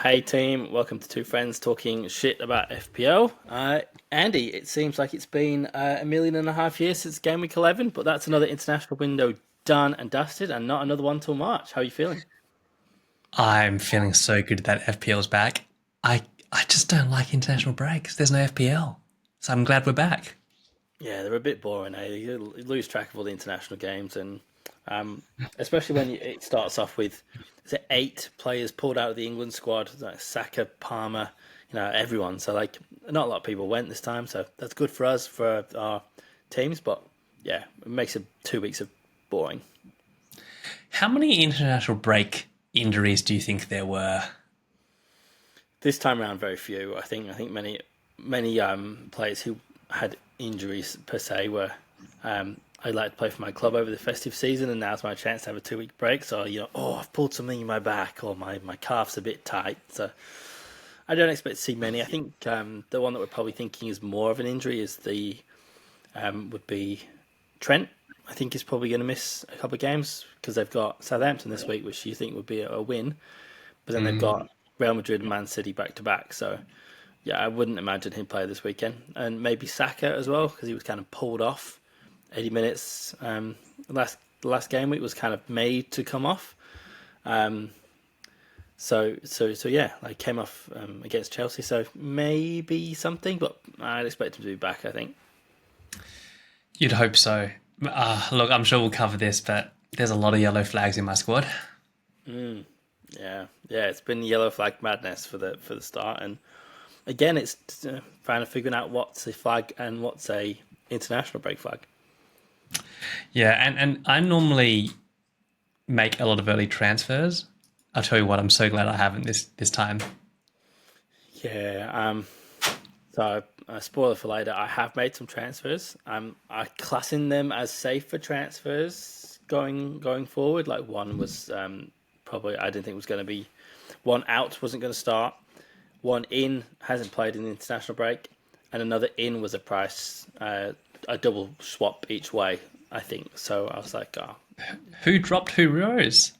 Hey team, welcome to Two Friends Talking Shit about FPL. Andy, it seems like it's been 1.5 million years since Gameweek 11, but that's another international window done and dusted, and not another one till March. How are you feeling? I'm feeling so good that FPL's back. I just don't like international breaks. There's no FPL. So I'm glad we're back. Yeah, they're a bit boring. You lose track of all the international games, and especially when it starts off with is it 8 players pulled out of the England squad, like Saka, Palmer, everyone. So like, not a lot of people went this time, so that's good for us for our teams. But yeah, it makes it 2 weeks of boring. How many international break injuries do you think there were? This time around, very few. I think many players who had injuries per se were. I'd like to play for my club over the festive season, and now's my chance to have a 2 week break. So I've pulled something in my back, or my calf's a bit tight. So I don't expect to see many. I think the one that we're probably thinking is more of an injury is the would be Trent. I think he's probably going to miss a couple of games because they've got Southampton this week, which you think would be a win, but then they've got Real Madrid and Man City back to back. So yeah, I wouldn't imagine him play this weekend, and maybe Saka as well because he was kind of pulled off 80 minutes. The last game week was kind of made to come off. So yeah, like came off against Chelsea. So maybe something, but I'd expect him to be back. I think. You'd hope so. Look, I'm sure we'll cover this, but there's a lot of yellow flags in my squad. Yeah, it's been yellow flag madness for the start, and again, it's trying to figuring out what's a flag and what's a international break flag. Yeah, and I normally make a lot of early transfers. I'll tell you what, I'm so glad I haven't this time. Yeah. So, spoiler for later, I have made some transfers. I classing them as safe for transfers going forward. Like one was probably I didn't think was going to be one out wasn't going to start. One in hasn't played in the international break, and another in was a price a double swap each way. I think so. I was like, oh, Who dropped, who rose?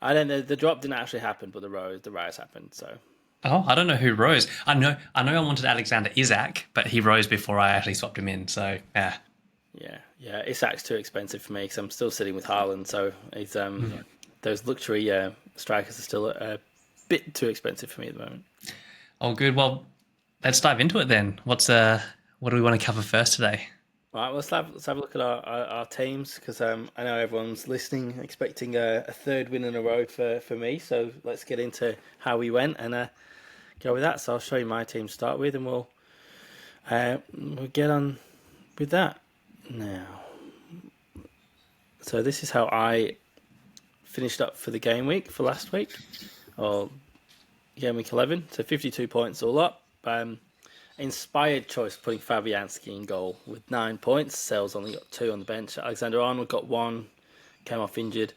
I don't know. The drop didn't actually happen, but the rise happened. So Oh, I don't know who rose. I wanted Alexander Isak, but he rose before I actually swapped him in. So yeah. yeah, Isak's too expensive for me because I'm still sitting with Haaland. So he's those luxury strikers are still a bit too expensive for me at the moment. Oh, good. Well, let's dive into it then. What do we want to cover first today? All right, let's have a look at our teams because I know everyone's listening, expecting a third win in a row for me. So let's get into how we went and go with that. So I'll show you my team to start with, and we'll get on with that now. So this is how I finished up for the game week for last week, or game week 11. So 52 points all up. Inspired choice putting Fabianski in goal with 9 points. Sales only got 2 on the bench. Alexander Arnold got 1, came off injured.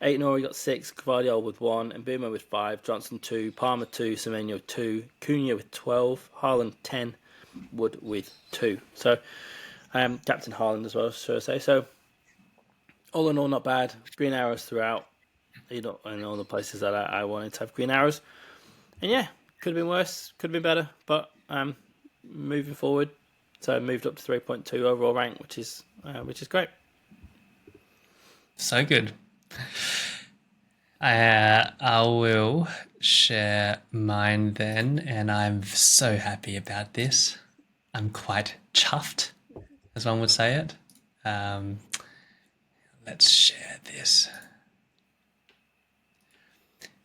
Aït-Nouri got 6, Gvardiol with 1, and Mbeumo with 5, Johnson 2, Palmer 2, Semenyo 2, Cunha with 12, Haaland 10, Wood with 2. So Captain Haaland as well, should I say. So all in all, not bad. Green arrows throughout, in all the places that I wanted to have green arrows. And yeah, could have been worse, could have been better, but moving forward, so I moved up to 3.2 overall rank, which is great. So good. I will share mine then, and I'm so happy about this. I'm quite chuffed, as one would say it. Let's share this.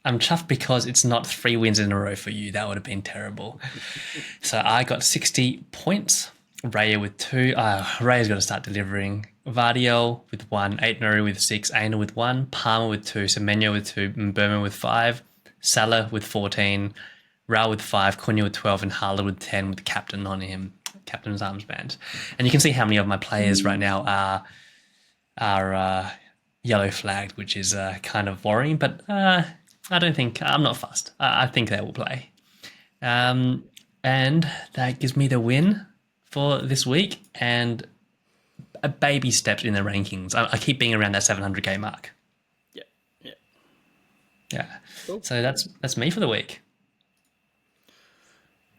I'm chuffed because it's not 3 wins in a row for you. That would have been terrible. So I got 60 points. Raya with 2. Raya's got to start delivering. Vardiol with 1. Aït-Nouri with 6. Aina with 1. Palmer with 2. Semenyo with 2. Mbeumo with 5. Salah with 14. Rao with 5. Cunha with 12. And Haaland with 10 with the captain on him. Captain's armband. And you can see how many of my players right now are yellow flagged, which is kind of worrying. But I'm not fussed. I think they will play. And that gives me the win for this week and a baby steps in the rankings. I keep being around that 700k mark. Yeah. Yeah. Cool. So that's me for the week.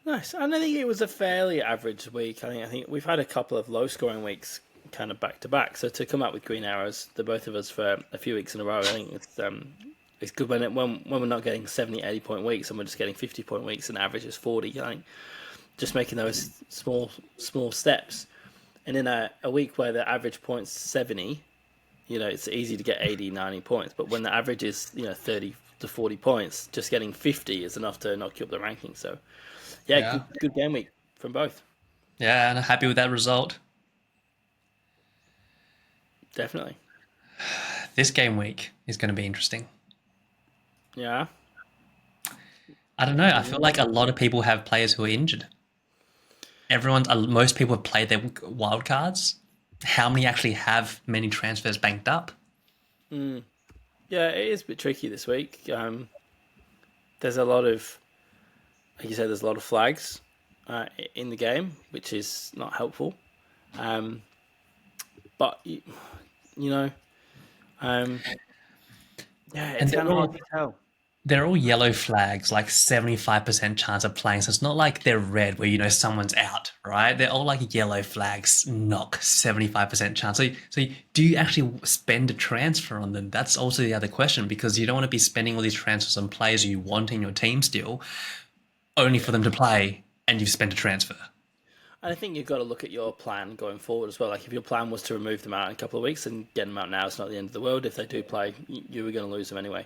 Nice. And I think it was a fairly average week. I think we've had a couple of low scoring weeks kind of back to back. So to come out with green arrows, the both of us for a few weeks in a row, I think it's good when we're not getting 70, 80 point weeks and we're just getting 50 point weeks and average is 40. I think just making those small steps. And in a week where the average point's 70, it's easy to get 80, 90 points. But when the average is 30 to 40 points, just getting 50 is enough to knock you up the ranking. So yeah. Good game week from both. Yeah, and I'm happy with that result. Definitely. This game week is going to be interesting. Yeah. I don't know. I feel like a lot of people have players who are injured. Most people have played their wild cards. How many actually have many transfers banked up? Yeah, it is a bit tricky this week. There's a lot of, like you said, there's a lot of flags in the game, which is not helpful. But it's kind of hard to tell. They're all yellow flags, like 75% chance of playing. So it's not like they're red where, someone's out, right? They're all like yellow flags, knock, 75% chance. So do you actually spend a transfer on them? That's also the other question, because you don't want to be spending all these transfers on players you want in your team still, only for them to play and you've spent a transfer. And I think you've got to look at your plan going forward as well. Like if your plan was to remove them out in a couple of weeks and get them out now, it's not the end of the world. If they do play, you were going to lose them anyway.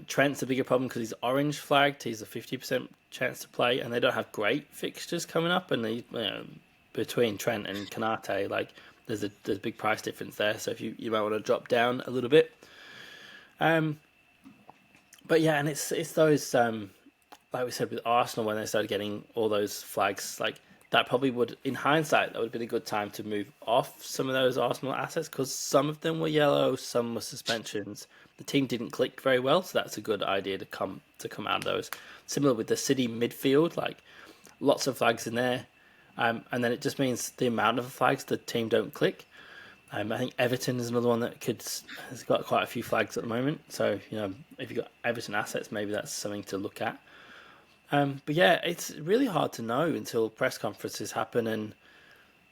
Trent's a bigger problem because he's orange flagged. He's a 50% chance to play, and they don't have great fixtures coming up. And between Trent and Kanate, like there's a big price difference there. So if you might want to drop down a little bit. But yeah, and it's those like we said with Arsenal when they started getting all those flags, like that probably would, in hindsight, that would have been a good time to move off some of those Arsenal assets because some of them were yellow, some were suspensions. The team didn't click very well, so that's a good idea to come out of those. Similar with the City midfield, like lots of flags in there, and then it just means the amount of flags the team don't click. I think Everton is another one that has got quite a few flags at the moment. So if you've got Everton assets, maybe that's something to look at. But yeah, it's really hard to know until press conferences happen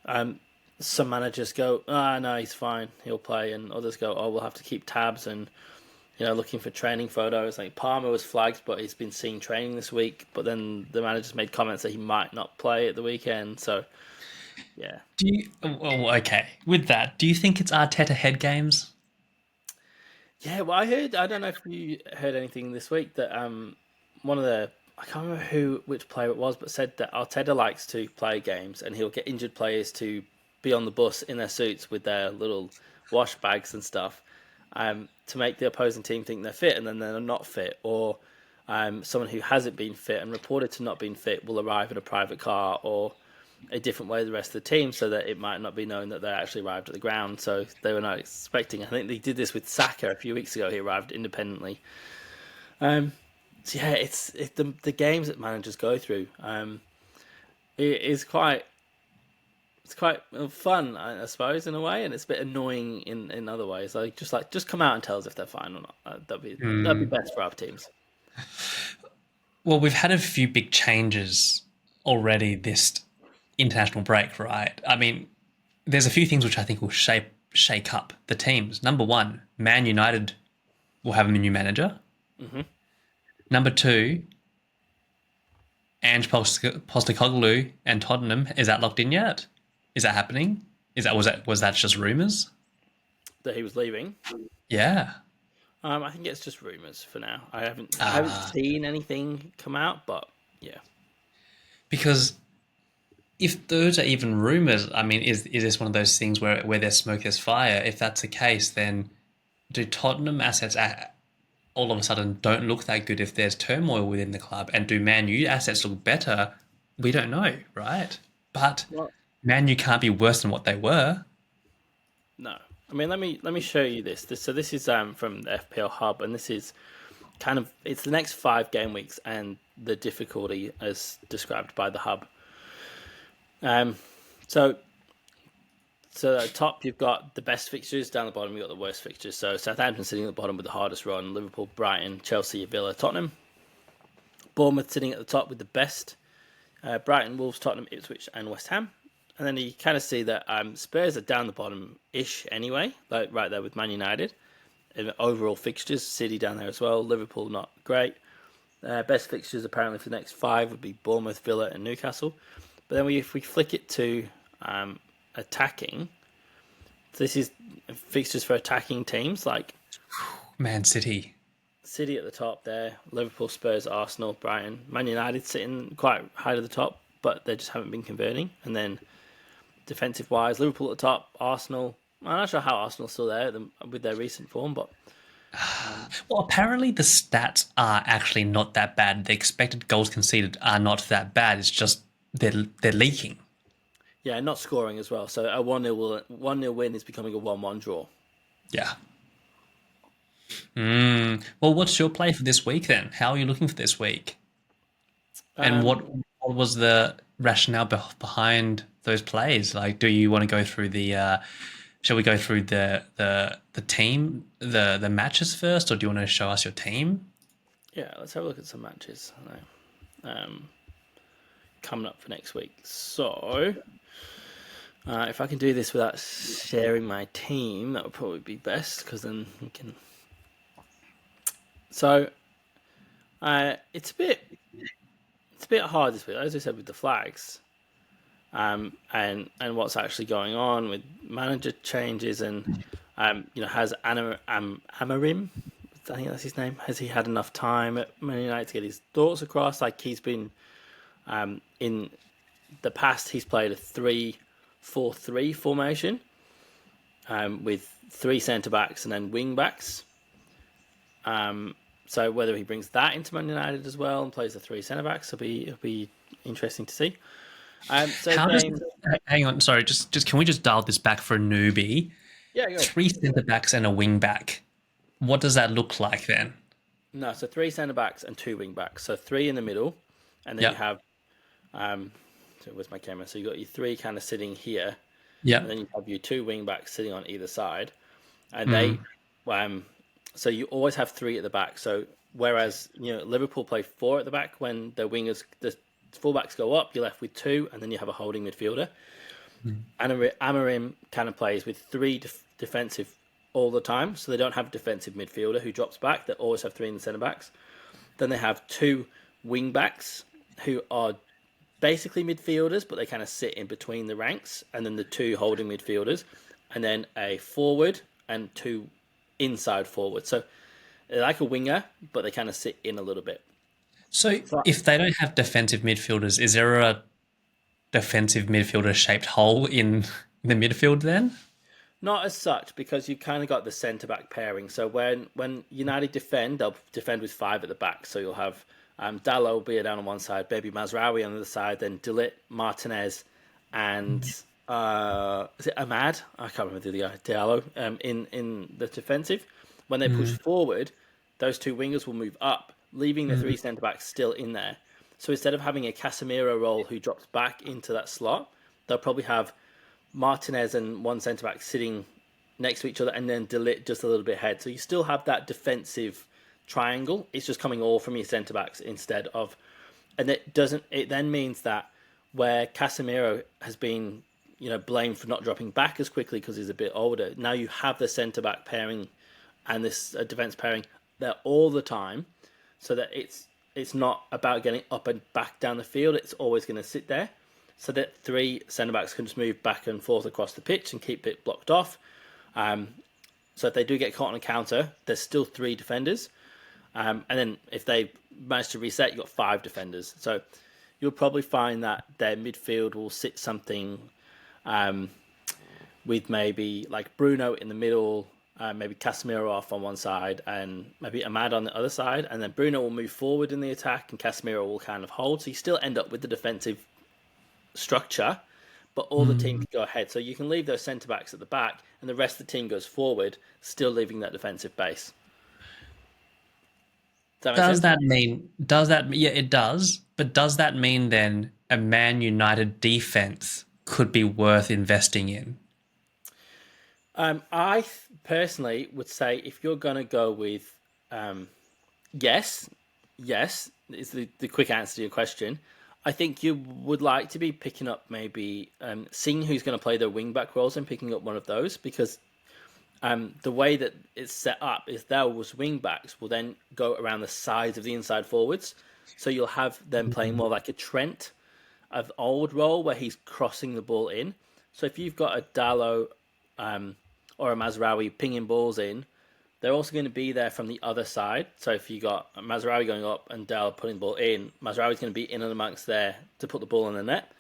and some managers go, no, he's fine, he'll play, and others go, we'll have to keep tabs and looking for training photos. Like Palmer was flagged, but he's been seen training this week. But then the managers made comments that he might not play at the weekend. So yeah. Okay. With that, do you think it's Arteta head games? Yeah, well, I don't know if you heard anything this week that one of the, I can't remember which player it was, but said that Arteta likes to play games and he'll get injured players to be on the bus in their suits with their little wash bags and stuff to make the opposing team think they're fit and then they're not fit. Or someone who hasn't been fit and reported to not being fit will arrive in a private car or a different way to the rest of the team so that it might not be known that they actually arrived at the ground. So they were not expecting. I think they did this with Saka a few weeks ago. He arrived independently. So yeah, it's the games that managers go through. It's quite fun, I suppose, in a way, and it's a bit annoying in other ways. Just come out and tell us if they're fine or not. That'd be best for our teams. Well, we've had a few big changes already this international break, right? I mean, there's a few things which I think will shake up the teams. Number one, Man United will have a new manager. Mm-hmm. Number two, Ange Postecoglou and Tottenham, is that locked in yet? Is that happening? Was that just rumours? That he was leaving? Yeah. I think it's just rumours for now. I haven't seen anything come out, but yeah. Because if those are even rumours, I mean, is this one of those things where there's smoke, there's fire? If that's the case, then do Tottenham assets all of a sudden don't look that good if there's turmoil within the club? And do Man U assets look better? We don't know, right? But Man U can't be worse than what they were. No. I mean, let me show you this. This is from the FPL Hub, and this is it's the next 5 game weeks and the difficulty as described by the Hub. So at the top, you've got the best fixtures. Down the bottom, you've got the worst fixtures. So Southampton sitting at the bottom with the hardest run. Liverpool, Brighton, Chelsea, Villa, Tottenham. Bournemouth sitting at the top with the best. Brighton, Wolves, Tottenham, Ipswich, and West Ham. And then you kind of see that Spurs are down the bottom-ish anyway, like right there with Man United. And overall fixtures, City down there as well. Liverpool not great. Best fixtures apparently for the next 5 would be Bournemouth, Villa, and Newcastle. But then if we flick it to attacking, this is fixtures for attacking teams like Man City. City at the top there, Liverpool, Spurs, Arsenal, Brighton, Man United sitting quite high to the top, but they just haven't been converting. And then defensive-wise, Liverpool at the top, Arsenal. I'm not sure how Arsenal's still there with their recent form, but... Well, apparently the stats are actually not that bad. The expected goals conceded are not that bad. It's just they're leaking. Yeah, not scoring as well. So a 1-0 win is becoming a 1-1 draw. Yeah. Well, what's your play for this week then? How are you looking for this week? And what was the rationale behind those plays? Like, do you want to go through the? Shall we go through the team, the matches first, or do you want to show us your team? Yeah, let's have a look at some matches. Coming up for next week. So, if I can do this without sharing my team, that would probably be best, because then we can... So, it's a bit hard this week, as I said, with the flags, and what's actually going on with manager changes, and has Amarim, I think that's his name, has he had enough time at Man United to get his thoughts across? Like, he's been in the past, he's played a 3-4-3 formation with 3 centre backs and then wing backs. So whether he brings that into Man United as well and plays the 3 centre backs, it'll be interesting to see. Hang on, sorry, just can we just dial this back for a newbie? Yeah, go. 3 centre backs and a wing back. What does that look like then? No, so 3 centre backs and 2 wing backs. So 3 in the middle, and then you have so where's my camera? So you got your 3 kind of sitting here. Yeah. And then you have your 2 wing backs sitting on either side, and they so you always have 3 at the back. So whereas Liverpool play 4 at the back, when the fullbacks go up, you're left with 2, and then you have a holding midfielder. And Amarim kind of plays with 3 defensive all the time, so they don't have a defensive midfielder who drops back. They always have 3 in the centre backs. Then they have 2 wing backs who are basically midfielders, but they kind of sit in between the ranks, and then the 2 holding midfielders, and then a forward and 2 inside forward. So they're like a winger, but they kind of sit in a little bit. So if they don't have defensive midfielders, is there a defensive midfielder shaped hole in the midfield then? Not as such, because you've kind of got the centre back pairing. So when United defend, they'll defend with 5 at the back. So you'll have Dalot will be down on one side, Baby Mazraoui on the other side, then Delit, Martinez, and is it Ahmad? I can't remember the guy. Diallo in the defensive. When they push forward, those 2 wingers will move up, leaving the 3 centre backs still in there. So instead of having a Casemiro role who drops back into that slot, they'll probably have Martinez and 1 centre back sitting next to each other, and then Delit just a little bit ahead. So you still have that defensive triangle. It's just coming all from your centre backs instead of, and it then means that where Casemiro has been blamed for not dropping back as quickly because he's a bit older, now you have the centre back pairing and this defence pairing there all the time, so that it's not about getting up and back down the field. It's always going to sit there, so that 3 centre backs can just move back and forth across the pitch and keep it blocked off. So if they do get caught on a counter, there's still 3 defenders. And then if they manage to reset, you've got 5 defenders. So you'll probably find that their midfield will sit something with maybe like Bruno in the middle, maybe Casemiro off on one side, and maybe Ahmad on the other side. And then Bruno will move forward in the attack, and Casemiro will kind of hold. So you still end up with the defensive structure, but all the team can go ahead. So you can leave those centre-backs at the back, and the rest of the team goes forward, still leaving that defensive base. Does that mean, yeah, it does, but does that mean then a Man United defense could be worth investing in? I personally would say if you're going to go with, yes, is the quick answer to your question. I think you would like to be picking up maybe seeing who's going to play their wing back roles and picking up one of those, because the way that it's set up is those wing backs will then go around the sides of the inside forwards. So you'll have them playing more like a Trent of old role where he's crossing the ball in. So if you've got a Dalot or a Mazraoui pinging balls in, they're also going to be there from the other side. So if you got Mazraoui going up and Dalot putting the ball in, Mazraoui's going to be in and amongst there to put the ball in the net.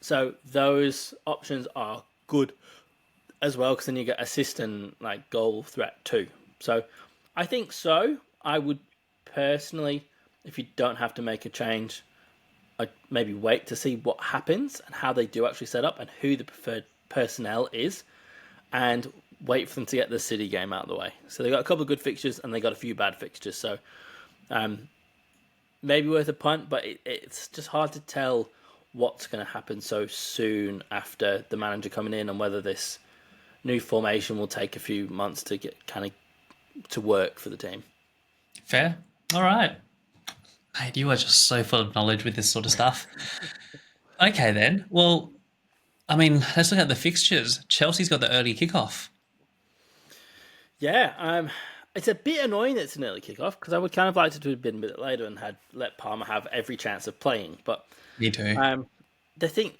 So those options are good as well, because then you get assist and like goal threat too. So I think so. I would personally, if you don't have to make a change, I'd maybe wait to see what happens and how they do actually set up and who the preferred personnel is, and wait for them to get the City game out of the way. So they got a couple of good fixtures and they got a few bad fixtures. So maybe worth a punt, but it's just hard to tell what's going to happen so soon after the manager coming in, and whether this new formation will take a few months to get to work for the team. Fair. All right. Mate, you are just so full of knowledge with this sort of stuff. Okay, then. Well, I mean, let's look at the fixtures. Chelsea's got the early kickoff. Yeah, it's a bit annoying that it's an early kickoff, because I would kind of like it to have been a bit later and let Palmer have every chance of playing. But Me too. the thing,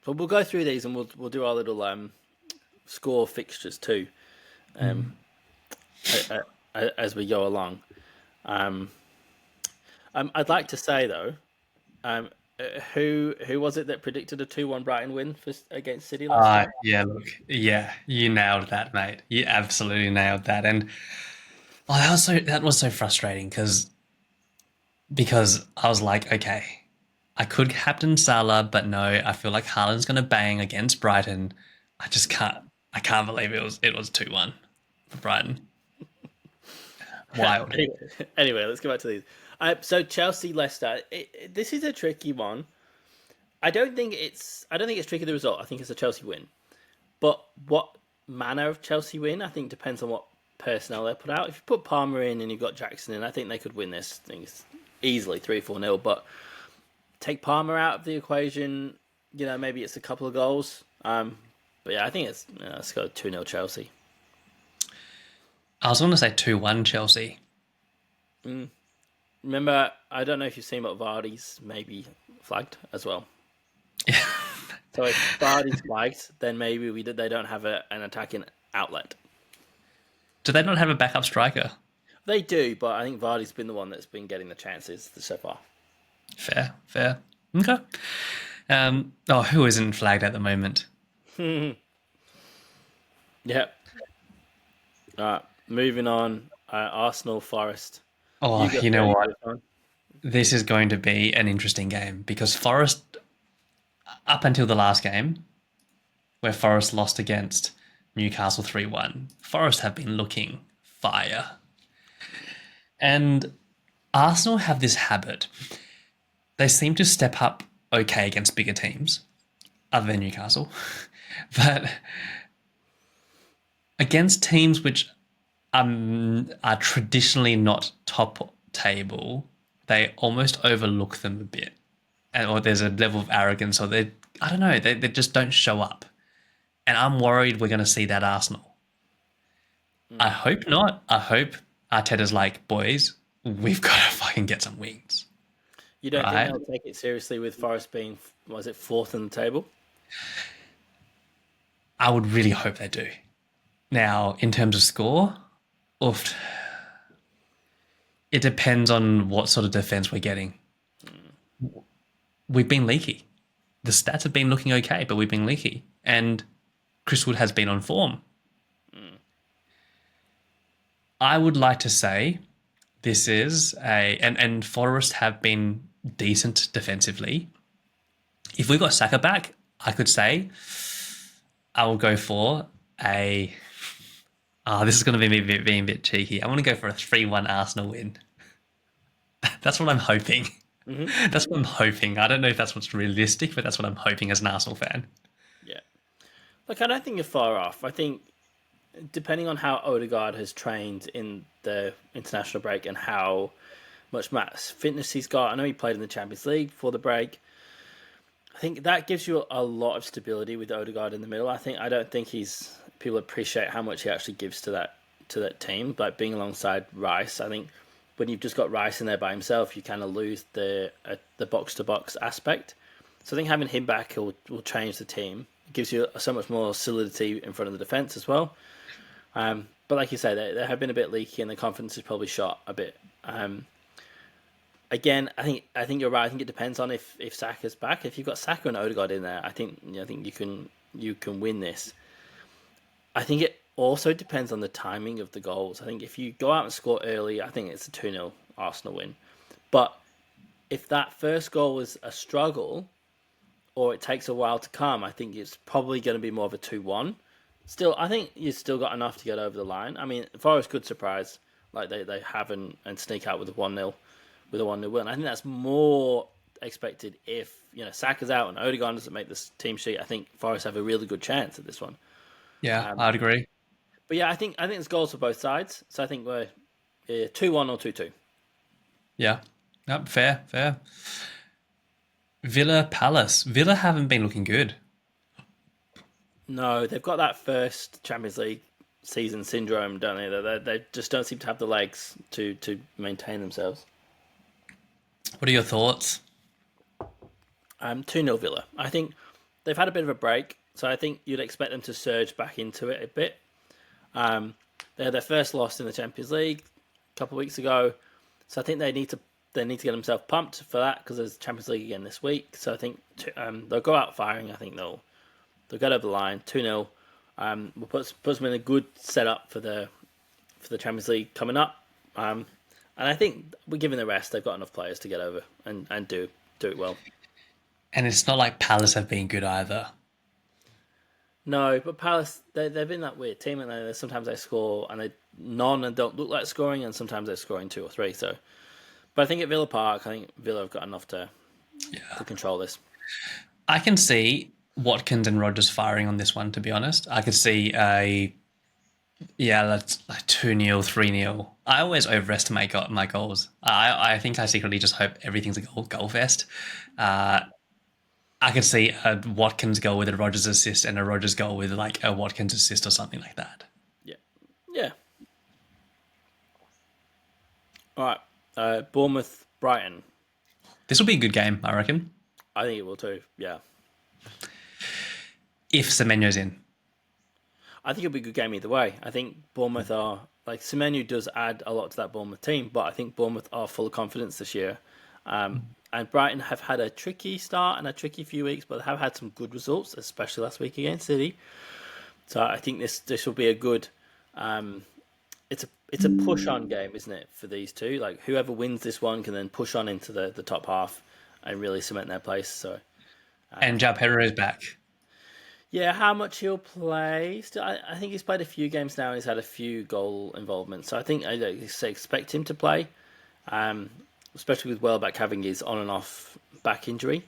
but we'll go through these and we'll do our little score fixtures too, as we go along. I'd like to say though, who was it that predicted a 2-1 Brighton win against City last time? Yeah, look, yeah, you nailed that, mate. You absolutely nailed that, and that was so frustrating because I was like, okay, I could captain Salah, but no, I feel like Haaland's going to bang against Brighton. I can't believe it was 2-1 for Brighton. Wild. Anyway, let's go back to these. So Chelsea Leicester, this is a tricky one. I don't think it's tricky the result. I think it's a Chelsea win. But what manner of Chelsea win, I think, depends on what personnel they put out. If you put Palmer in and you've got Jackson in, I think they could win this thing easily 3-4-0. But take Palmer out of the equation, maybe it's a couple of goals. But yeah, I think let's go 2-0 Chelsea. I was going to say 2-1 Chelsea. Remember, I don't know if you've seen, but Vardy's maybe flagged as well. Yeah. So if Vardy's flagged, then maybe they don't have an attacking outlet. Do they not have a backup striker? They do, but I think Vardy's been the one that's been getting the chances so far. Fair. Okay. Who isn't flagged at the moment? Yeah. Moving on, Arsenal Forest. Oh, you know what? This is going to be an interesting game because Forest, up until the last game, where Forest lost against Newcastle 3-1, Forest have been looking fire. And Arsenal have this habit. They seem to step up okay against bigger teams, other than Newcastle. But against teams which are traditionally not top table, they almost overlook them a bit. Or there's a level of arrogance, or they just don't show up. And I'm worried we're going to see that Arsenal. I hope not. I hope Arteta's like, boys, we've got to fucking get some wins. You don't think they'll take it seriously with Forest being, was it, fourth in the table? I would really hope they do. Now, in terms of score, it depends on what sort of defense we're getting. We've been leaky. The stats have been looking okay, but we've been leaky. And Chris Wood has been on form. I would like to say this is and Forest have been decent defensively. If we got Saka back, I could say I will go for this is going to be being a bit cheeky. I want to go for a 3-1 Arsenal win. That's what I'm hoping. Mm-hmm. That's what I'm hoping. I don't know if that's what's realistic, but that's what I'm hoping as an Arsenal fan. Yeah. Look, I don't think you're far off. I think depending on how Odegaard has trained in the international break and how much max fitness he's got. I know he played in the Champions League before the break. I think that gives you a lot of stability with Odegaard in the middle. I don't think people appreciate how much he actually gives to that team. Like being alongside Rice, I think when you've just got Rice in there by himself, you kind of lose the box to box aspect. So I think having him back will change the team. It gives you so much more solidity in front of the defense as well. But like you say, they have been a bit leaky, and the confidence is probably shot a bit. Again, I think you're right. I think it depends on if Saka's back. If you've got Saka and Odegaard in there, I think you can win this. I think it also depends on the timing of the goals. I think if you go out and score early, I think it's a 2-0 Arsenal win. But if that first goal was a struggle, or it takes a while to come, I think it's probably going to be more of a 2-1. Still, I think you've still got enough to get over the line. I mean, Forest could surprise, like they have and sneak out with a 1-0 win. I think that's more expected if Saka's out and Odegaard doesn't make this team sheet. I think Forest have a really good chance at this one. Yeah, I'd agree. But yeah, I think there's goals for both sides. So I think we're 2-1 or 2-2. Yeah, yep, fair. Villa Palace. Villa haven't been looking good. No, they've got that first Champions League season syndrome, don't they? They just don't seem to have the legs to maintain themselves. What are your thoughts? 2-0 Villa. I think they've had a bit of a break, so I think you'd expect them to surge back into it a bit. They had their first loss in the Champions League a couple of weeks ago, so I think they need to get themselves pumped for that because there's Champions League again this week. So I think they'll go out firing. I think they'll get over the line 2-0. We'll put them in a good setup for the Champions League coming up. And I think we're giving the rest. They've got enough players to get over and do it well. And it's not like Palace have been good either. No, but Palace, they've been that weird team, and sometimes they score and and don't look like scoring, and sometimes they're scoring 2 or 3. So, but I think at Villa Park, I think Villa have got enough to control this. I can see Watkins and Rodgers firing on this one, to be honest. I could see that's like 2-0, 3-0. I always overestimate my goals. I think I secretly just hope everything's a goal fest. I could see a Watkins goal with a Rodgers assist and a Rodgers goal with like a Watkins assist or something like that. Yeah. All right. Bournemouth, Brighton. This will be a good game, I reckon. I think it will too, yeah. If Semenyo's in. I think it'll be a good game either way. I think Bournemouth are, like, Semenyo does add a lot to that Bournemouth team, but I think Bournemouth are full of confidence this year. And Brighton have had a tricky start and a tricky few weeks, but they have had some good results, especially last week against City. So I think this will be a good. It's a push on game, isn't it, for these two? Like whoever wins this one can then push on into the top half and really cement their place. So. And João Pedro is back. Yeah, how much he'll play? Still, I think he's played a few games now. And he's had a few goal involvements, so I think I expect him to play. Especially with Welbeck having his on and off back injury.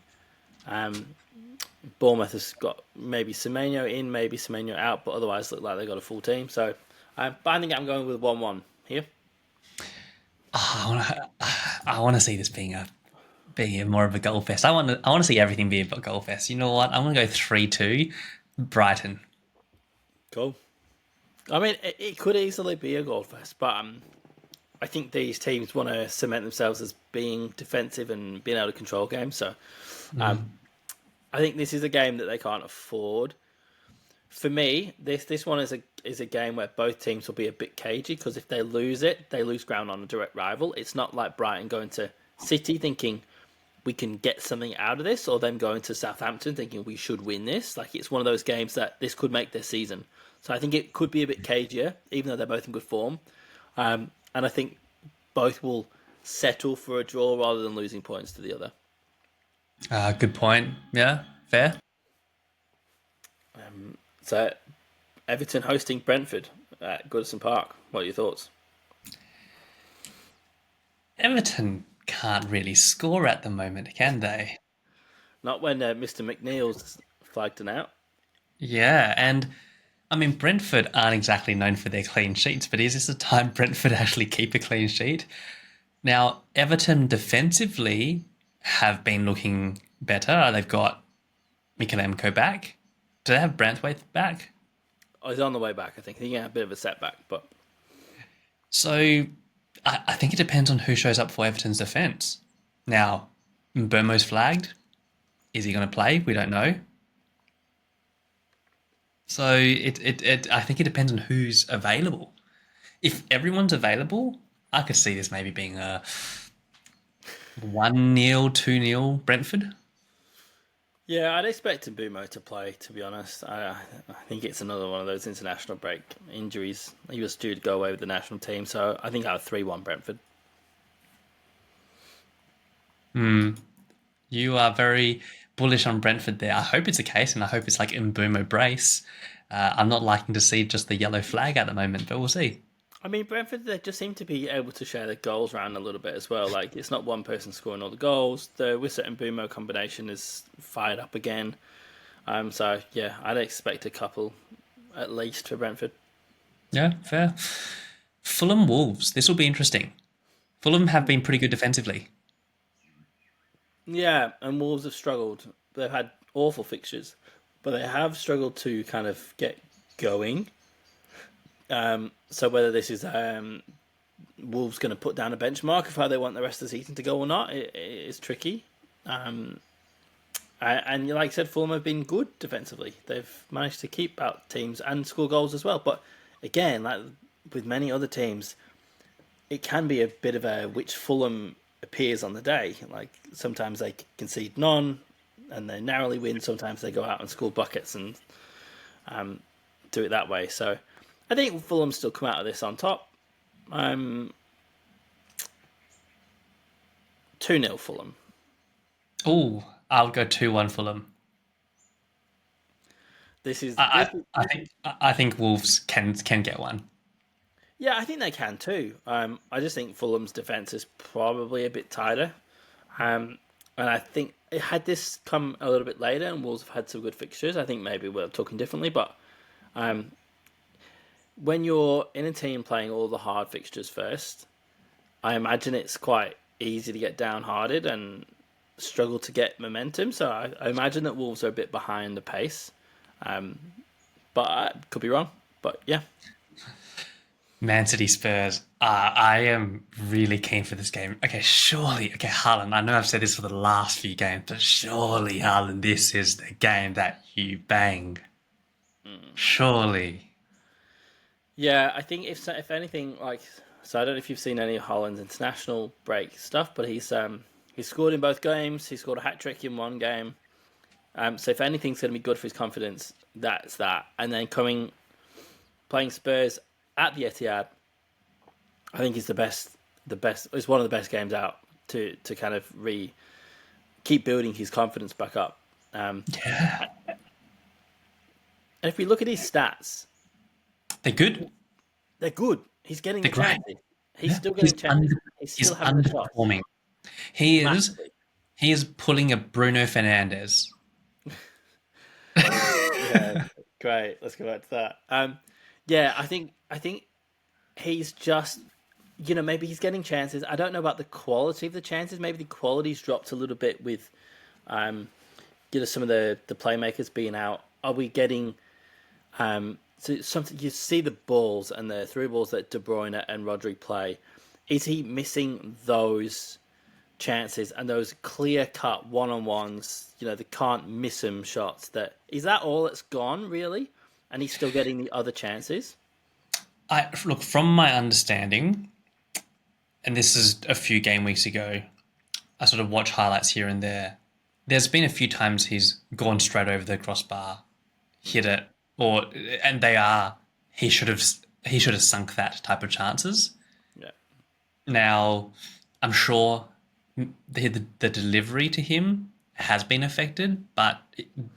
Bournemouth has got maybe Semenyo in, maybe Semenyo out, but otherwise look like they've got a full team. So I think I'm going with 1-1 here. I want to see this being more of a goal fest. I want to see everything be a goal fest. You know what? I'm going to go 3-2 Brighton. Cool. I mean, it could easily be a goal fest, but I think these teams want to cement themselves as being defensive and being able to control games. So I think this is a game that they can't afford. For me, this one is a game where both teams will be a bit cagey because if they lose it, they lose ground on a direct rival. It's not like Brighton going to City thinking we can get something out of this, or them going to Southampton thinking we should win this. Like it's one of those games that this could make their season. So I think it could be a bit cagier, even though they're both in good form. And I think both will settle for a draw rather than losing points to the other. Good point. Yeah, fair. So, Everton hosting Brentford at Goodison Park. What are your thoughts? Everton can't really score at the moment, can they? Not when Mr. McNeil's flagged it out. Yeah, and I mean, Brentford aren't exactly known for their clean sheets, but is this the time Brentford actually keep a clean sheet? Now, Everton defensively have been looking better. They've got Mikalenko back. Do they have Branthwaite back? Oh, he's on the way back, I think. He had a bit of a setback, but... So I think it depends on who shows up for Everton's defence. Now, Mbeumo's flagged. Is he going to play? We don't know. So I think it depends on who's available. If everyone's available, I could see this maybe being a 1-0, 2-0 Brentford. Yeah, I'd expect Mbumo to play, to be honest. I think it's another one of those international break injuries. He was due to go away with the national team, so I think I'll 3-1 Brentford. You are very bullish on Brentford there. I hope it's the case, and I hope it's like Mbumo brace. I'm not liking to see just the yellow flag at the moment, but we'll see. I mean, Brentford, they just seem to be able to share their goals around a little bit as well. Like, it's not one person scoring all the goals. The Wissett and Mbumo combination is fired up again. So, yeah, I'd expect a couple at least for Brentford. Yeah, fair. Fulham Wolves. This will be interesting. Fulham have been pretty good defensively. Yeah, and Wolves have struggled. They've had awful fixtures, but they have struggled to kind of get going. So whether this is Wolves going to put down a benchmark of how they want the rest of the season to go or not, it is tricky. And like I said, Fulham have been good defensively. They've managed to keep out teams and score goals as well. But again, like with many other teams, it can be a bit of a which Fulham appears on the day. Like sometimes they concede none and they narrowly win. Sometimes they go out and score buckets and do it that way. So I think Fulham still come out of this on top. 2-0 Fulham. Oh, I'll go 2-1 Fulham. I think Wolves can get one. Yeah, I think they can too. I just think Fulham's defence is probably a bit tighter. And I think had this come a little bit later and Wolves have had some good fixtures, I think maybe we're talking differently. But when you're in a team playing all the hard fixtures first, I imagine it's quite easy to get downhearted and struggle to get momentum. So I imagine that Wolves are a bit behind the pace. But I could be wrong. But yeah. Man City Spurs. I am really keen for this game. Okay, Haaland. I know I've said this for the last few games, but surely, Haaland, this is the game that you bang. Surely. Yeah, I think if anything, I don't know if you've seen any of Haaland's international break stuff, but he's scored in both games. He scored a hat trick in one game. So if anything's going to be good for his confidence, that's that. And then playing Spurs at the Etihad, I think is the best. It's one of the best games out to kind of keep building his confidence back up. Yeah. And if we look at his stats, they're good. They're good. He's getting the great. chances. He's still getting chances. He's still having the shots. He is pulling a Bruno Fernandes. Yeah, great. Let's go back to that. Yeah, I think he's just, maybe he's getting chances. I don't know about the quality of the chances. Maybe the quality's dropped a little bit with, some of the playmakers being out. Are we getting, so something you see the balls and the through balls that De Bruyne and Rodri play? Is he missing those chances and those clear-cut one-on-ones? They can't miss him shots. Is that all that's gone really? And he's still getting the other chances? Look, from my understanding, and this is a few game weeks ago, I sort of watch highlights here and there. There's been a few times he's gone straight over the crossbar, hit it, he should have sunk that type of chances. Yeah. Now, I'm sure the delivery to him has been affected, but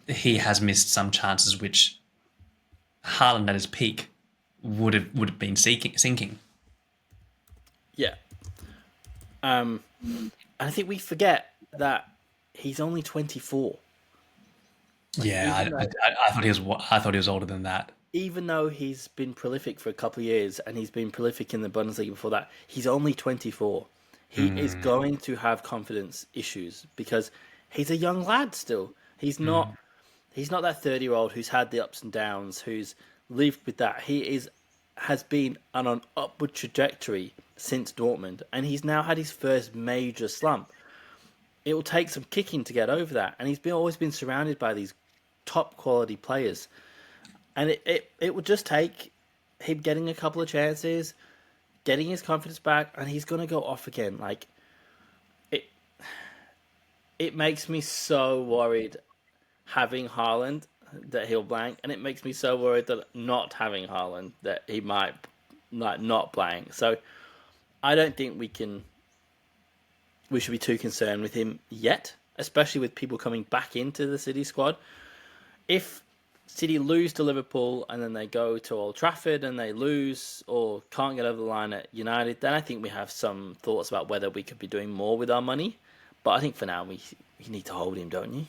he has missed some chances which Haaland at his peak would have been sinking. Yeah. And I think we forget that he's only 24. Yeah, I thought he was older than that. Even though he's been prolific for a couple of years and he's been prolific in the Bundesliga before that, he's only 24. he is going to have confidence issues because he's a young lad still. He's not that 30-year-old who's had the ups and downs, who's lived with that. Has been on an upward trajectory since Dortmund, and he's now had his first major slump. It will take some kicking to get over that, and he's always been surrounded by these top quality players, and it would just take him getting a couple of chances, getting his confidence back, and he's going to go off again. Like it makes me so worried having Haaland that he'll blank, and it makes me so worried that not having Haaland that he might not blank. So I don't think we should be too concerned with him yet, especially with people coming back into the City squad. If City lose to Liverpool and then they go to Old Trafford and they lose or can't get over the line at United, then I think we have some thoughts about whether we could be doing more with our money. But I think for now we need to hold him, don't you?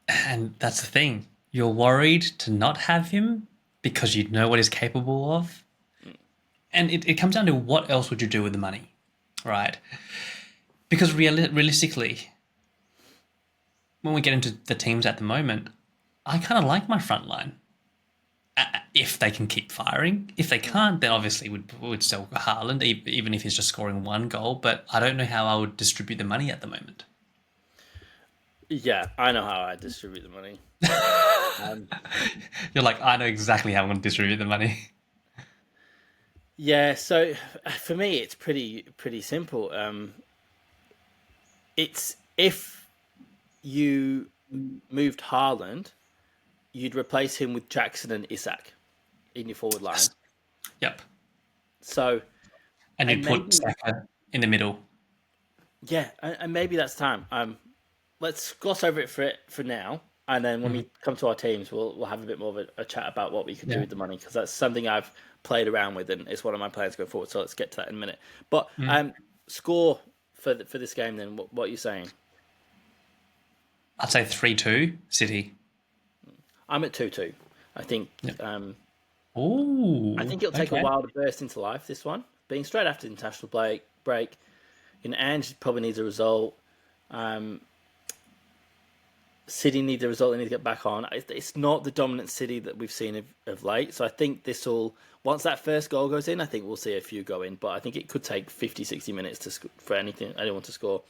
And that's the thing. You're worried to not have him because you know what he's capable of. And it comes down to what else would you do with the money, right? Because realistically, when we get into the teams at the moment, I kind of like my front line. If they can keep firing. If they can't, then obviously we'd still go Haaland, even if he's just scoring one goal. But I don't know how I would distribute the money at the moment. Yeah, I know how I distribute the money. You're like, I know exactly how I'm going to distribute the money. Yeah, so for me, it's pretty simple. It's if you moved Haaland, you'd replace him with Jackson and Isak in your forward line. Yep. So, and you'd put Saka in the middle. Yeah, and maybe that's time. Let's gloss over it for now, and then when we come to our teams, we'll have a bit more of a chat about what we can do with the money, because that's something I've played around with, and it's one of my plans going forward. So let's get to that in a minute. But score for this game, then. What are you saying? I'd say 3-2 City. I'm at 2-2. I think. Yep. I think it'll take a while to burst into life. This one, being straight after the international break, Ange probably needs a result. City need the result. They need to get back on. It's not the dominant City that we've seen of late. So I think once that first goal goes in, I think we'll see a few go in. But I think it could take 50, 60 minutes for anyone to score.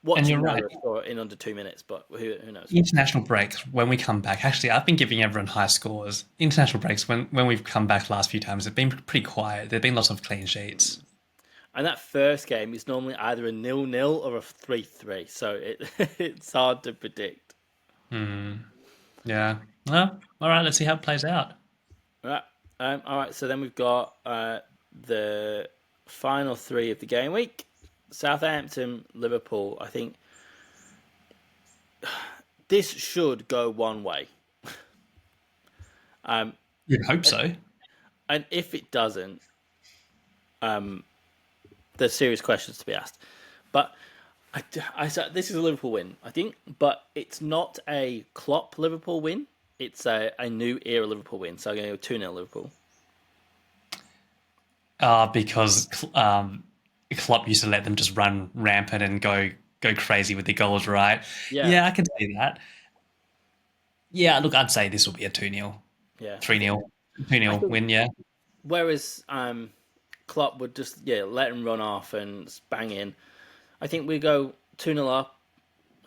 And you're right. Score in under 2 minutes, but who knows? International breaks, when we come back, actually, I've been giving everyone high scores. International breaks, when we've come back last few times, they've been pretty quiet. There have been lots of clean sheets. And that first game is normally either a 0-0 or a 3-3. So it's hard to predict. Yeah. Well, all right, let's see how it plays out. All right, so then we've got the final three of the game week. Southampton, Liverpool. I think this should go one way. You'd hope so. And if it doesn't, there's serious questions to be asked. But I said this is a Liverpool win, I think, but it's not a Klopp Liverpool win. It's a new era Liverpool win. So I'm going to go 2-0 Liverpool. Because Klopp used to let them just run rampant and go crazy with the goals, right? Yeah, I can see that. Yeah, look, I'd say this will be a 2-0. Yeah. 3-0. 2-0 win, yeah. Whereas Klopp would just let him run off and bang in. I think we go 2-0 up,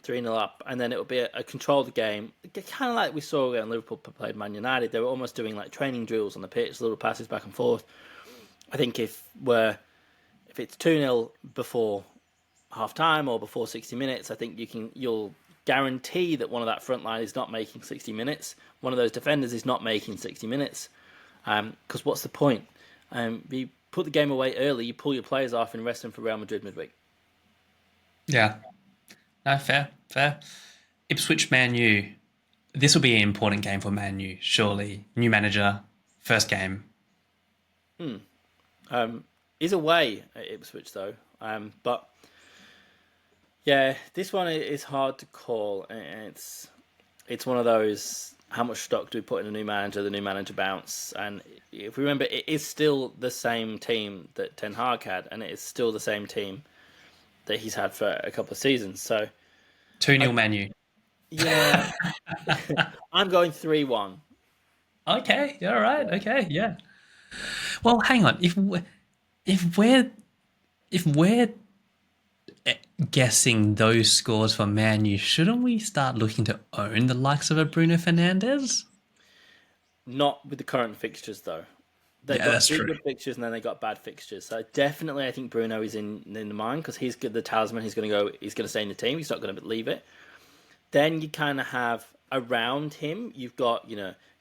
3-0 up, and then it will be a controlled game. Kind of like we saw when Liverpool played Man United. They were almost doing like training drills on the pitch, little passes back and forth. I think if it's 2-0 before half time or before 60 minutes, I think you'll guarantee that one of that front line is not making 60 minutes. One of those defenders is not making 60 minutes. Because what's the point? You put the game away early, you pull your players off and rest them for Real Madrid midweek. Yeah. No, fair. Ipswich Man U. This will be an important game for Man U, surely. New manager, first game. Is away at Ipswich though. But yeah, this one is hard to call. It's one of those, how much stock do we put in a new manager, the new manager bounce? And if we remember, it is still the same team that Ten Hag had, and it is still the same team that he's had for a couple of seasons. So 2-0 Man U. yeah, I'm going 3-1. Okay, all right, okay, yeah. Well, hang on. If we're guessing those scores for Man U, shouldn't we start looking to own the likes of a Bruno Fernandes? Not with the current fixtures though. They've Yeah, got that's two true. good fixtures and then they got bad fixtures. So definitely, I think Bruno is in the mind because he's good. The talisman. He's going to go. He's going to stay in the team. He's not going to leave it. Then you kind of have around him. You've got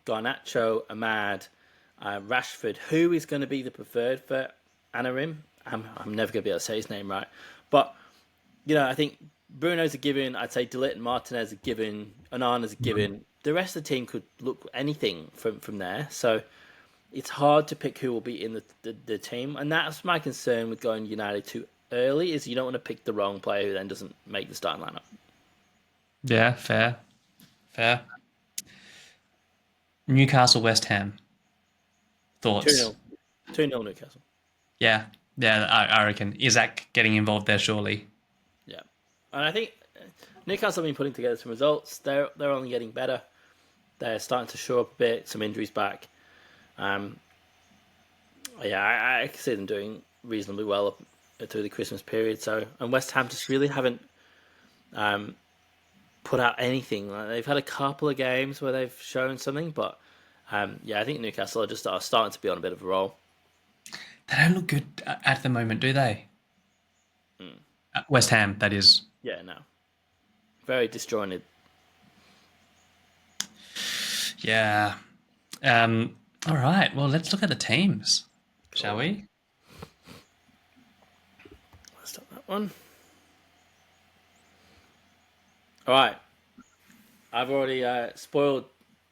Garnacho, Ahmad, Rashford. Who is going to be the preferred for Anarim? I'm never going to be able to say his name right, but I think Bruno's a given. I'd say De Ligt and Martinez a given. Onana's a given. The rest of the team could look anything from there. So it's hard to pick who will be in the team, and that's my concern with going United too early. Is you don't want to pick the wrong player who then doesn't make the starting lineup. Yeah, fair. Newcastle, West Ham. Thoughts? 2-0. 2-0 Newcastle. Yeah, I reckon Isaac getting involved there surely. Yeah, and I think Newcastle have been putting together some results. They're only getting better. They're starting to show up a bit. Some injuries back. I can see them doing reasonably well up through the Christmas period. So, and West Ham just really haven't put out anything. They've had a couple of games where they've shown something, but I think Newcastle are starting to be on a bit of a roll. They don't look good at the moment, do they? West Ham, that is. Yeah, no. Very disjointed. Yeah. All right. Well, let's look at the teams, shall we? Let's stop that one. All right. I've already spoiled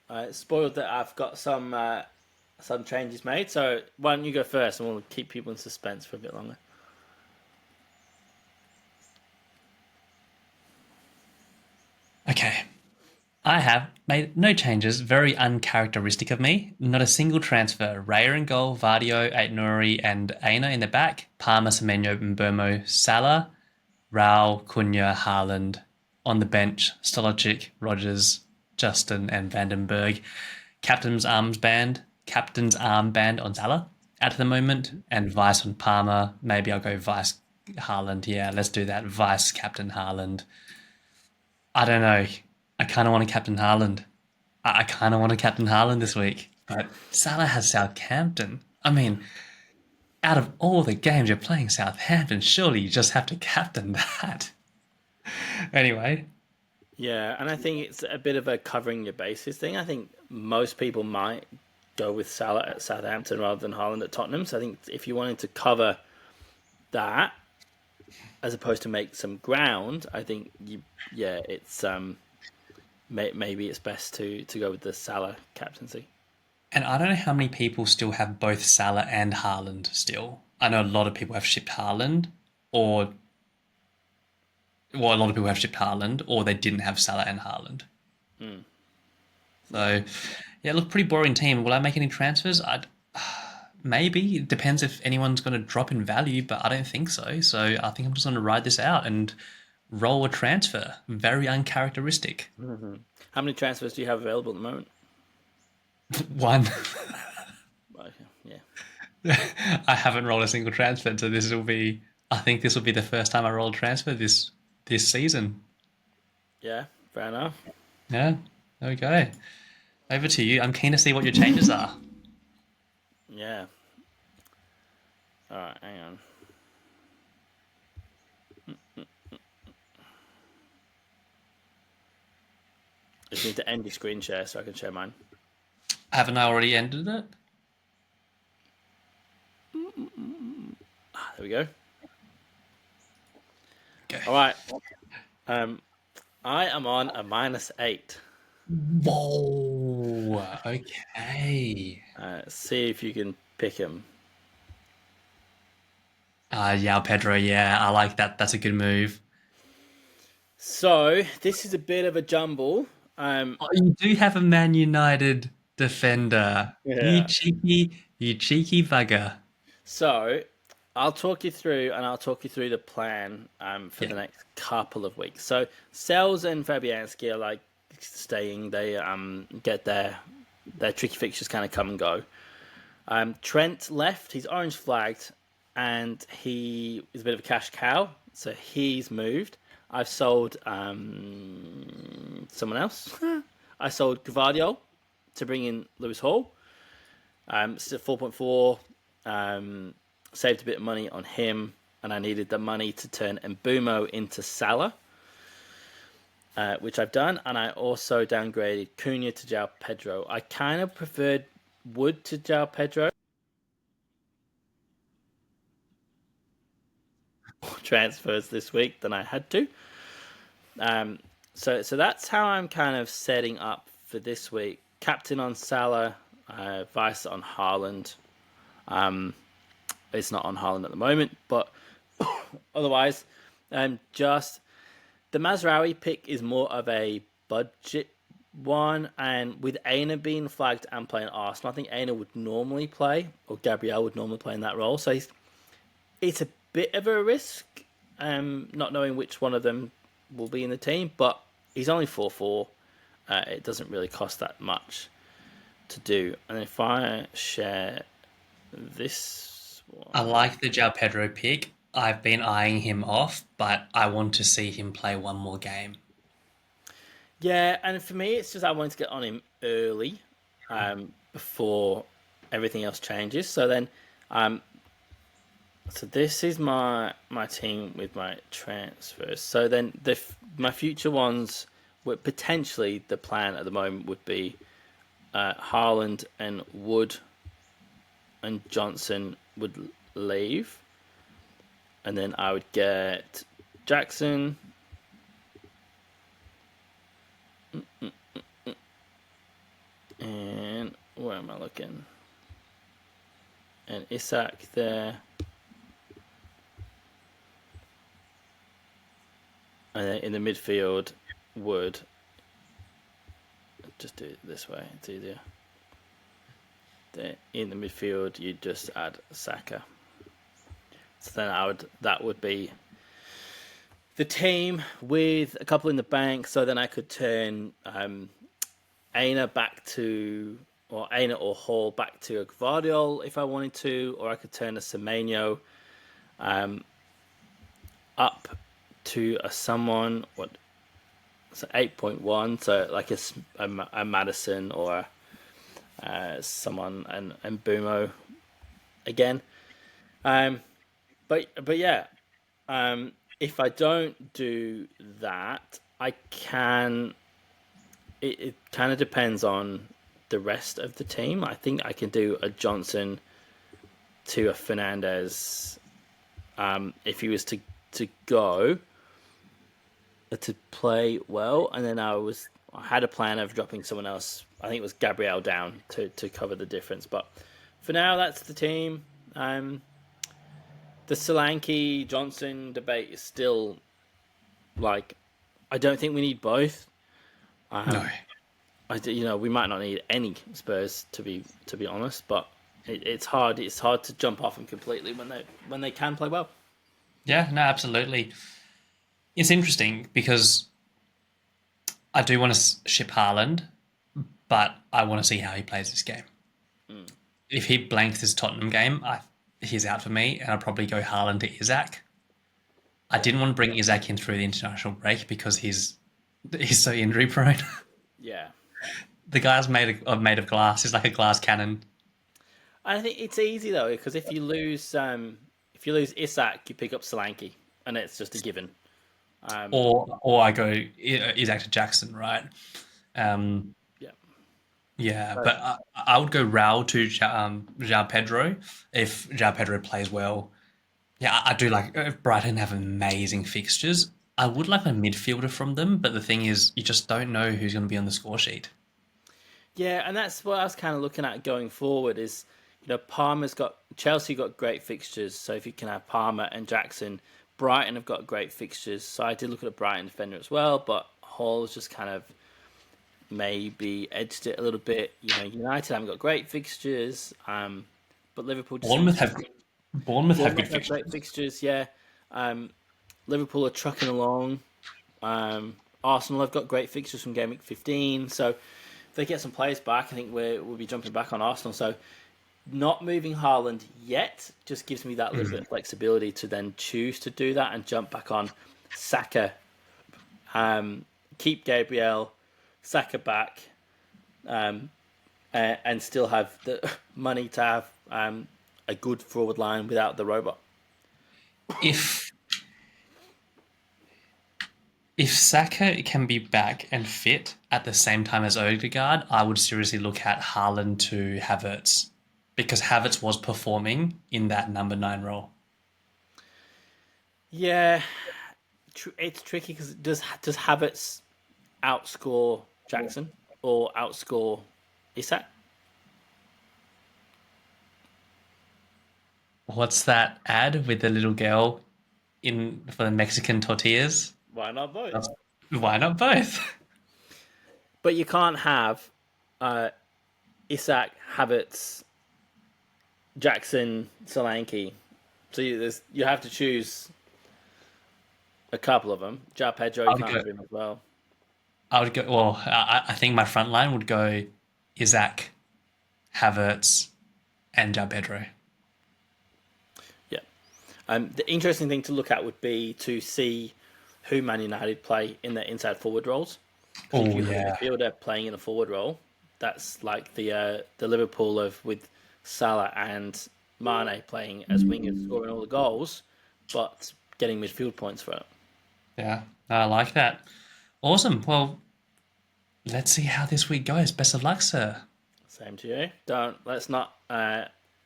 that I've got some changes made. So why don't you go first, and we'll keep people in suspense for a bit longer. Okay. I have made no changes, very uncharacteristic of me. Not a single transfer. Raya in goal, Vardio, Aitnouri, and Aina in the back. Palmer, Semenyo, Mbermo, Salah, Rao, Cunha, Haaland. On the bench, Stolicic, Rogers, Justin, and Vandenberg. Captain's armband on Salah at the moment, and vice on Palmer. Maybe I'll go vice Haaland. Yeah, let's do that. Vice Captain Haaland. I don't know. I kind of want to captain Haaland. I kind of want to captain Haaland this week. But Salah has Southampton. I mean, out of all the games you're playing Southampton, surely you just have to captain that. Anyway. Yeah, and I think it's a bit of a covering your bases thing. I think most people might go with Salah at Southampton rather than Haaland at Tottenham. So I think if you wanted to cover that, as opposed to make some ground, I think it's maybe it's best to go with the Salah captaincy. And I don't know how many people still have both Salah and Haaland still. I know a lot of people have shipped Haaland, or a lot of people have shipped Haaland, or they didn't have Salah and Haaland. So, yeah, look, pretty boring team. Will I make any transfers? Maybe. It depends if anyone's going to drop in value, but I don't think so. So I think I'm just going to ride this out and roll a transfer. Very uncharacteristic. Mm-hmm. How many transfers do you have available at the moment? One. Yeah. I haven't rolled a single transfer, so I think this will be the first time I roll a transfer this season. Yeah, fair enough. Yeah, there we go. Over to you. I'm keen to see what your changes are. Yeah. All right, hang on. I just need to end your screen share so I can share mine. Haven't I already ended it? There we go. Okay. All right. I am on a -8. Whoa. Okay. See if you can pick him. Yeah, Pedro. Yeah, I like that. That's a good move. So this is a bit of a jumble. You do have a Man United defender. Yeah. You cheeky bugger. So I'll talk you through, and I'll talk you through the plan for the next couple of weeks. So Sells and Fabianski are like staying. They get their tricky fixtures kind of come and go. Trent left. He's orange flagged, and he is a bit of a cash cow, so he's moved. I've sold someone else. I sold Gvardiol to bring in Lewis Hall. Still 4.4. Saved a bit of money on him, and I needed the money to turn Mbumo into Salah, which I've done. And I also downgraded Cunha to João Pedro. I kind of preferred Wood to João Pedro. Transfers this week than I had to. So that's how I'm kind of setting up for this week. Captain on Salah, vice on Haaland. It's not on Haaland at the moment, but otherwise, just the Mazraoui pick is more of a budget one, and with Aina being flagged and playing Arsenal, I think Aina would normally play, or Gabriel would normally play in that role. So it's a bit of a risk, not knowing which one of them will be in the team, but he's only 4-4. It doesn't really cost that much to do. And if I share this one, I like the João Pedro pick. I've been eyeing him off, but I want to see him play one more game. Yeah, and for me, it's just I wanted to get on him early, before everything else changes. So then, so this is my team with my transfers. So then my future ones, would potentially the plan at the moment would be Haaland and Wood and Johnson would leave, and then I would get Jackson. And where am I looking? And Isak there. And then in the midfield, Wood. Just do it this way, it's easier. Then in the midfield, you just add Saka. So then that would be the team with a couple in the bank. So then I could turn Aina back to, or Aina or Hall back to a Gvardiol if I wanted to, or I could turn a Semenyo up to a someone, so 8.1, so like a Madison or someone, and Bumo again. But yeah, if I don't do that, I can. It kind of depends on the rest of the team. I think I can do a Johnson to a Fernandez if he was to go to play well, and then I had a plan of dropping someone else. I think it was Gabriel down to cover the difference. But for now, that's the team. The Solanke Johnson debate is still like, I don't think we need both. No, we might not need any Spurs to be honest, but it's hard. It's hard to jump off them completely when they can play well. Yeah, no, absolutely. It's interesting because I do want to ship Haaland, but I want to see how he plays this game. If he blanks this Tottenham game, he's out for me, and I'll probably go Haaland to Isak. I didn't want to bring Isak in through the international break because he's so injury prone. Yeah, the guy's made of glass. He's like a glass cannon. I think it's easy though, because if you lose Isak, you pick up Solanke, and it's just a given. Or I go Isak to Jackson, right? Yeah, but I would go Raul to João Pedro if João Pedro plays well. Yeah, I do like Brighton have amazing fixtures. I would like a midfielder from them, but the thing is, you just don't know who's going to be on the score sheet. Yeah, and that's what I was kind of looking at going forward is, Chelsea got great fixtures, so if you can have Palmer and Jackson, Brighton have got great fixtures. So I did look at a Brighton defender as well, but Hall's just kind of maybe edged it a little bit. United haven't got great fixtures, but Liverpool just Bournemouth have good Bournemouth have fixtures. great fixtures, yeah. Liverpool are trucking along. Arsenal have got great fixtures from Gameweek 15. So if they get some players back, I think we'll be jumping back on Arsenal. So not moving Haaland yet just gives me that little bit of flexibility to then choose to do that and jump back on Saka. Keep Gabriel, Saka back, and still have the money to have a good forward line without the robot. If Saka can be back and fit at the same time as Odegaard, I would seriously look at Haaland to Havertz, because Havertz was performing in that number 9 role. Yeah, it's tricky because does Havertz outscore Jackson or outscore Isak? What's that ad with the little girl for the Mexican tortillas? Why not both? Why not both? But you can't have Isak, Havertz, Jackson, Solanke. So you have to choose a couple of them. Ja Pedro, you can't have him as well. I would go. Well, I think my front line would go Isak, Havertz, and Ja Pedro. Yeah. The interesting thing to look at would be to see who Man United play in their inside forward roles. If you have a midfielder playing in a forward role, that's like the Liverpool with Salah and Mane playing as wingers, scoring all the goals, but getting midfield points for it. Yeah, I like that. Awesome. Well, let's see how this week goes. Best of luck, sir. Same to you. Let's not.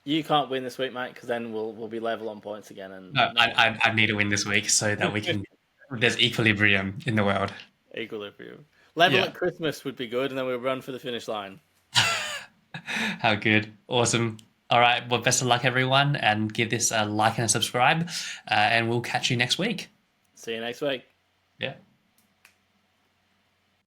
You can't win this week, mate, because then we'll be level on points again. And no, I need to win this week so that we can. There's equilibrium in the world. Equilibrium. Level at Christmas would be good, and then we'll run for the finish line. How good. Awesome. All right. Well, best of luck, everyone, and give this a like and a subscribe, and we'll catch you next week. See you next week. Yeah.